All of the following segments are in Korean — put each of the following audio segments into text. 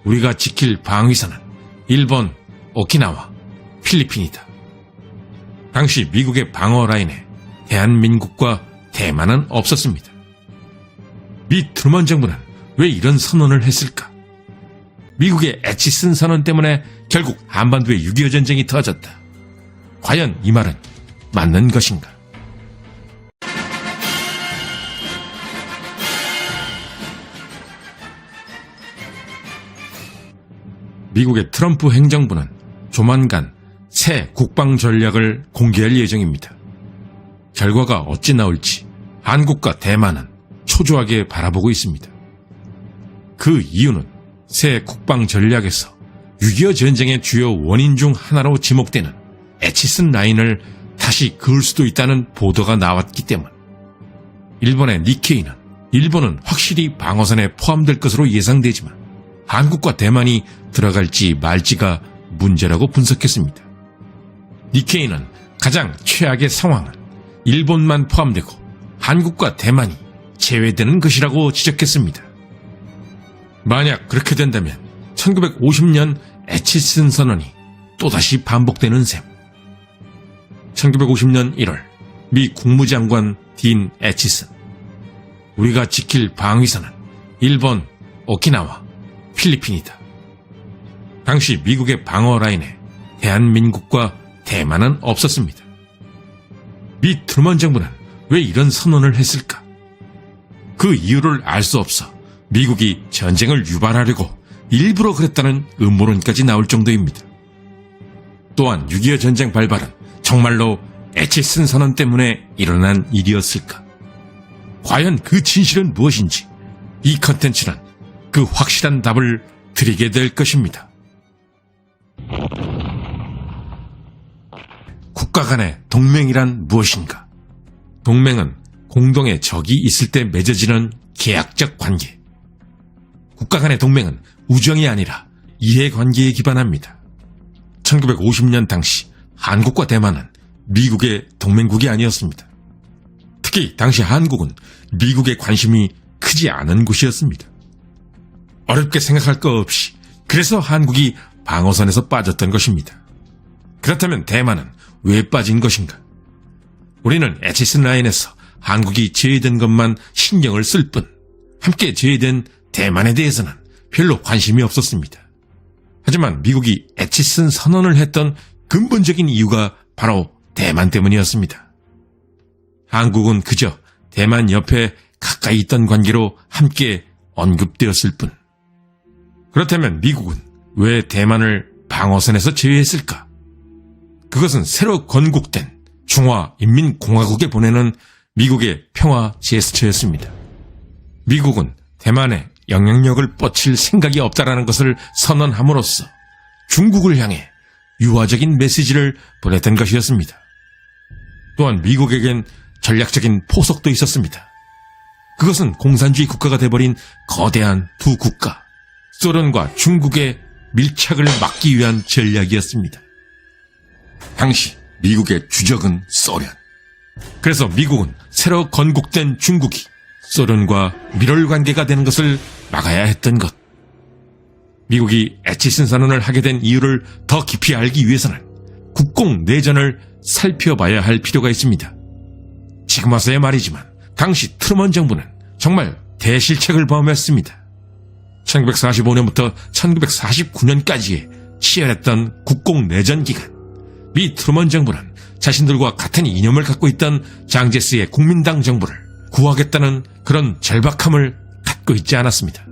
우리가 지킬 방위선은 일본, 오키나와, 필리핀이다. 당시 미국의 방어 라인에 대한민국과 대만은 없었습니다. 미 트루먼 정부는 왜 이런 선언을 했을까? 미국의 에치슨 선언 때문에 결국 한반도에 6.25 전쟁이 터졌다. 과연 이 말은 맞는 것인가? 미국의 트럼프 행정부는 조만간 새 국방 전략을 공개할 예정입니다. 결과가 어찌 나올지 한국과 대만은 초조하게 바라보고 있습니다. 그 이유는 새 국방 전략에서 6.25 전쟁의 주요 원인 중 하나로 지목되는 에치슨 라인을 다시 그을 수도 있다는 보도가 나왔기 때문. 일본의 니케이는 일본은 확실히 방어선에 포함될 것으로 예상되지만 한국과 대만이 들어갈지 말지가 문제라고 분석했습니다. 니케이는 가장 최악의 상황은 일본만 포함되고 한국과 대만이 제외되는 것이라고 지적했습니다. 만약 그렇게 된다면 1950년 에치슨 선언이 또다시 반복되는 셈. 1950년 1월 미 국무장관 딘 에치슨. 우리가 지킬 방위선은 일본, 오키나와, 필리핀이다. 당시 미국의 방어 라인에 대한민국과 대만은 없었습니다. 미 트루먼 정부는 왜 이런 선언을 했을까? 그 이유를 알 수 없어 미국이 전쟁을 유발하려고 일부러 그랬다는 음모론까지 나올 정도입니다. 또한 6.25 전쟁 발발은 정말로 에치슨 선언 때문에 일어난 일이었을까? 과연 그 진실은 무엇인지 이 컨텐츠는 그 확실한 답을 드리게 될 것입니다. 국가 간의 동맹이란 무엇인가? 동맹은 공동의 적이 있을 때 맺어지는 계약적 관계. 국가 간의 동맹은 우정이 아니라 이해관계에 기반합니다. 1950년 당시 한국과 대만은 미국의 동맹국이 아니었습니다. 특히 당시 한국은 미국의 관심이 크지 않은 곳이었습니다. 어렵게 생각할 거 없이 그래서 한국이 방어선에서 빠졌던 것입니다. 그렇다면 대만은 왜 빠진 것인가? 우리는 에치슨 라인에서 한국이 제외된 것만 신경을 쓸 뿐 함께 제외된 대만에 대해서는 별로 관심이 없었습니다. 하지만 미국이 에치슨 선언을 했던 근본적인 이유가 바로 대만 때문이었습니다. 한국은 그저 대만 옆에 가까이 있던 관계로 함께 언급되었을 뿐. 그렇다면 미국은 왜 대만을 방어선에서 제외했을까? 그것은 새로 건국된 중화인민공화국에 보내는 미국의 평화 제스처였습니다. 미국은 대만에 영향력을 뻗칠 생각이 없다라는 것을 선언함으로써 중국을 향해 유화적인 메시지를 보냈던 것이었습니다. 또한 미국에겐 전략적인 포석도 있었습니다. 그것은 공산주의 국가가 돼버린 거대한 두 국가, 소련과 중국의 밀착을 막기 위한 전략이었습니다. 당시 미국의 주적은 소련. 그래서 미국은 새로 건국된 중국이 소련과 밀월 관계가 되는 것을 막아야 했던 것. 미국이 에치슨 선언을 하게 된 이유를 더 깊이 알기 위해서는 국공 내전을 살펴봐야 할 필요가 있습니다. 지금 와서야 말이지만 당시 트루먼 정부는 정말 대실책을 범했습니다. 1945년부터 1949년까지의 치열했던 국공 내전 기간, 미 트루먼 정부는 자신들과 같은 이념을 갖고 있던 장제스의 국민당 정부를 구하겠다는 그런 절박함을 갖고 있지 않았습니다.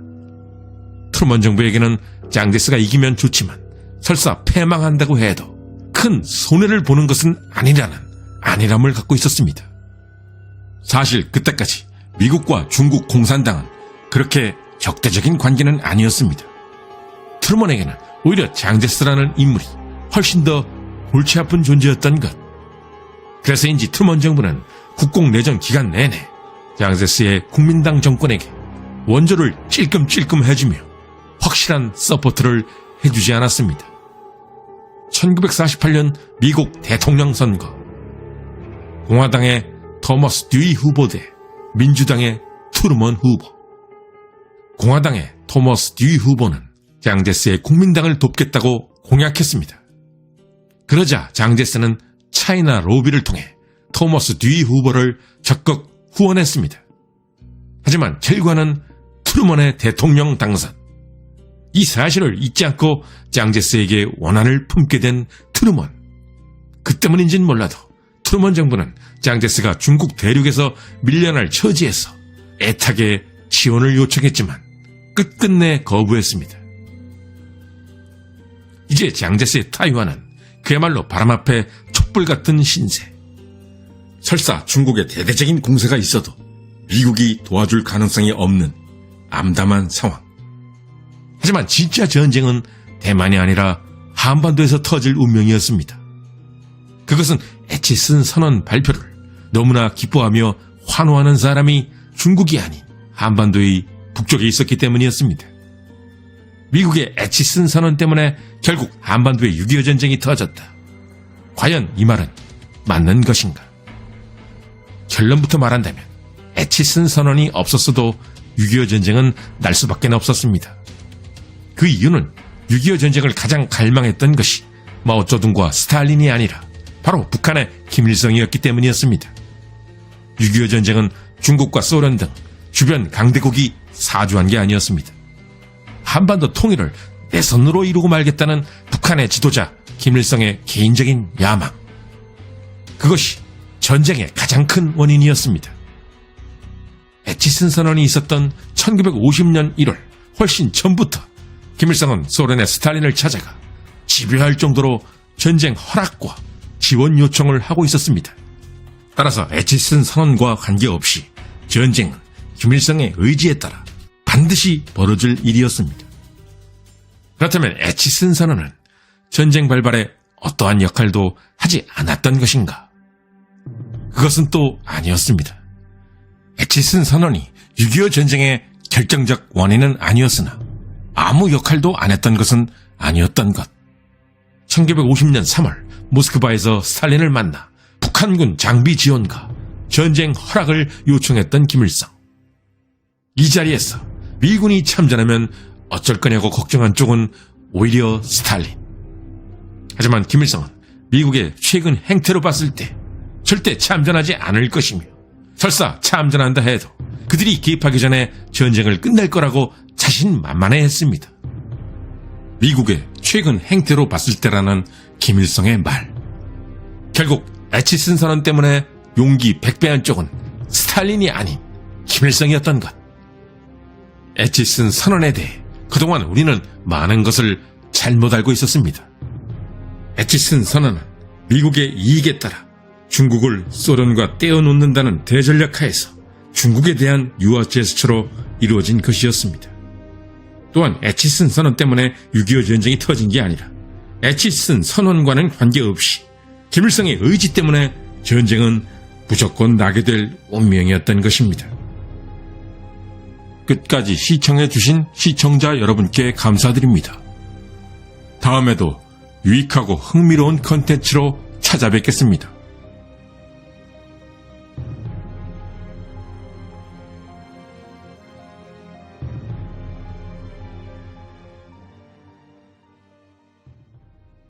트루먼 정부에게는 장제스가 이기면 좋지만 설사 패망한다고 해도 큰 손해를 보는 것은 아니라는 안일함을 갖고 있었습니다. 사실 그때까지 미국과 중국 공산당은 그렇게 적대적인 관계는 아니었습니다. 트루먼에게는 오히려 장제스라는 인물이 훨씬 더 골치 아픈 존재였던 것. 그래서인지 트루먼 정부는 국공내전 기간 내내 장제스의 국민당 정권에게 원조를 찔끔찔끔 해주며 확실한 서포트를 해주지 않았습니다. 1948년 미국 대통령 선거, 공화당의 토머스 듀이 후보 대 민주당의 트루먼 후보. 공화당의 토머스 듀이 후보는 장제스의 국민당을 돕겠다고 공약했습니다. 그러자 장제스는 차이나 로비를 통해 토머스 듀이 후보를 적극 후원했습니다. 하지만 결과는 트루먼의 대통령 당선. 이 사실을 잊지 않고 장제스에게 원한을 품게 된 트루먼. 그 때문인지는 몰라도 트루먼 정부는 장제스가 중국 대륙에서 밀려날 처지에서 애타게 지원을 요청했지만 끝끝내 거부했습니다. 이제 장제스의 타이완은 그야말로 바람 앞에 촛불 같은 신세. 설사 중국에 대대적인 공세가 있어도 미국이 도와줄 가능성이 없는 암담한 상황. 하지만 진짜 전쟁은 대만이 아니라 한반도에서 터질 운명이었습니다. 그것은 에치슨 선언 발표를 너무나 기뻐하며 환호하는 사람이 중국이 아닌 한반도의 북쪽에 있었기 때문이었습니다. 미국의 에치슨 선언 때문에 결국 한반도에 6.25 전쟁이 터졌다. 과연 이 말은 맞는 것인가? 결론부터 말한다면 에치슨 선언이 없었어도 6.25 전쟁은 날 수밖에 없었습니다. 그 이유는 6.25 전쟁을 가장 갈망했던 것이 마오쩌둥과 스탈린이 아니라 바로 북한의 김일성이었기 때문이었습니다. 6.25 전쟁은 중국과 소련 등 주변 강대국이 사주한 게 아니었습니다. 한반도 통일을 내 손으로 이루고 말겠다는 북한의 지도자 김일성의 개인적인 야망. 그것이 전쟁의 가장 큰 원인이었습니다. 에치슨 선언이 있었던 1950년 1월 훨씬 전부터 김일성은 소련의 스탈린을 찾아가 집요할 정도로 전쟁 허락과 지원 요청을 하고 있었습니다. 따라서 에치슨 선언과 관계없이 전쟁은 김일성의 의지에 따라 반드시 벌어질 일이었습니다. 그렇다면 에치슨 선언은 전쟁 발발에 어떠한 역할도 하지 않았던 것인가? 그것은 또 아니었습니다. 에치슨 선언이 6.25 전쟁의 결정적 원인은 아니었으나 아무 역할도 안 했던 것은 아니었던 것. 1950년 3월 모스크바에서 스탈린을 만나 북한군 장비 지원과 전쟁 허락을 요청했던 김일성. 이 자리에서 미군이 참전하면 어쩔 거냐고 걱정한 쪽은 오히려 스탈린. 하지만 김일성은 미국의 최근 행태로 봤을 때 절대 참전하지 않을 것이며 설사 참전한다 해도 그들이 개입하기 전에 전쟁을 끝낼 거라고 자신만만해했습니다. 미국의 최근 행태로 봤을 때라는 김일성의 말. 결국 에치슨 선언 때문에 용기 100배한 쪽은 스탈린이 아닌 김일성이었던 것. 에치슨 선언에 대해 그동안 우리는 많은 것을 잘못 알고 있었습니다. 에치슨 선언은 미국의 이익에 따라 중국을 소련과 떼어놓는다는 대전략 하에서 중국에 대한 유화 제스처로 이루어진 것이었습니다. 또한 에치슨 선언 때문에 6.25 전쟁이 터진 게 아니라 에치슨 선언과는 관계없이 김일성의 의지 때문에 전쟁은 무조건 나게 될 운명이었던 것입니다. 끝까지 시청해주신 시청자 여러분께 감사드립니다. 다음에도 유익하고 흥미로운 컨텐츠로 찾아뵙겠습니다.